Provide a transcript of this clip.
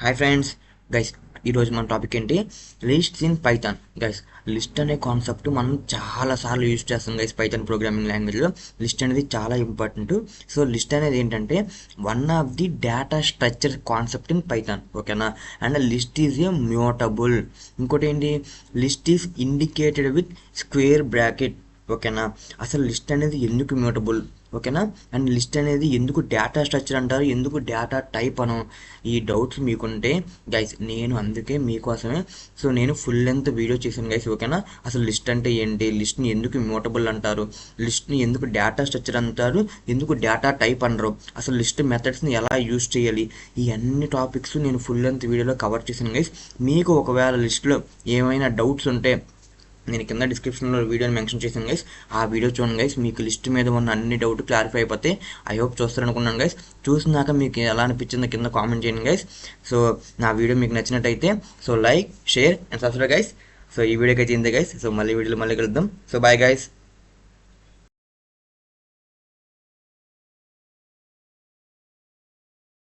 Hi friends guys, ఈరోజు మన topic ఏంటి? Lists in Python. Guys, list అనే కాన్సెప్ట్ మనం చాలాసార్లు యూజ్ చేస్తాం గైస్. పైథాన్ ప్రోగ్రామింగ్ లాంగ్వేజ్లో లిస్ట్ అనేది చాలా ఇంపార్టెంట్. సో లిస్ట్ అనేది ఏంటంటే one of the data structure concept in Python, ఓకేనా? And list is a mutable. ఇంకోటి ఏంటి? List is indicated with square bracket, ఓకేనా? అసలు లిస్ట్ అనేది ఎందుకు మ్యూటబుల్, ఓకేనా? అండ్ లిస్ట్ అనేది ఎందుకు డేటా స్ట్రక్చర్ అంటారు, ఎందుకు డేటా టైప్ అను, ఈ డౌట్స్ మీకుంటే గైస్ నేను అందుకే మీకోసమే నేను ఫుల్ లెంత్ వీడియో చేశాను గైస్, ఓకేనా? అసలు లిస్ట్ అంటే ఏంటి, లిస్ట్ని ఎందుకు మ్యూటబుల్ అంటారు, లిస్ట్ని ఎందుకు డేటా స్ట్రక్చర్ అంటారు, ఎందుకు డేటా టైప్ అనరు, అసలు లిస్ట్ మెథడ్స్ని ఎలా యూజ్ చేయాలి, ఈ అన్ని టాపిక్స్ నేను ఫుల్ లెంత్ వీడియోలో కవర్ చేశాను గైస్. మీకు ఒకవేళ లిస్ట్లో ఏమైనా డౌట్స్ ఉంటే నేను కింద డిస్క్రిప్షన్లో వీడియోని మెన్షన్ చేశాను గైస్, ఆ వీడియో చూడండి గైస్. మీకు లిస్ట్ మీద ఉన్న అన్ని డౌట్ క్లారిఫై అయిపోతే ఐ హోప్ చూస్తారనుకున్నాను గైస్. చూసినాక మీకు ఎలా అనిపించిందో కింద కామెంట్ చేయండి గైస్. నా వీడియో మీకు నచ్చినట్టయితే like, share and subscribe guys. ఈ వీడియోకి అయితే ఇంతే గైస్. మళ్ళీ వీడియోలో మళ్ళీ కలుద్దాం. Bye guys.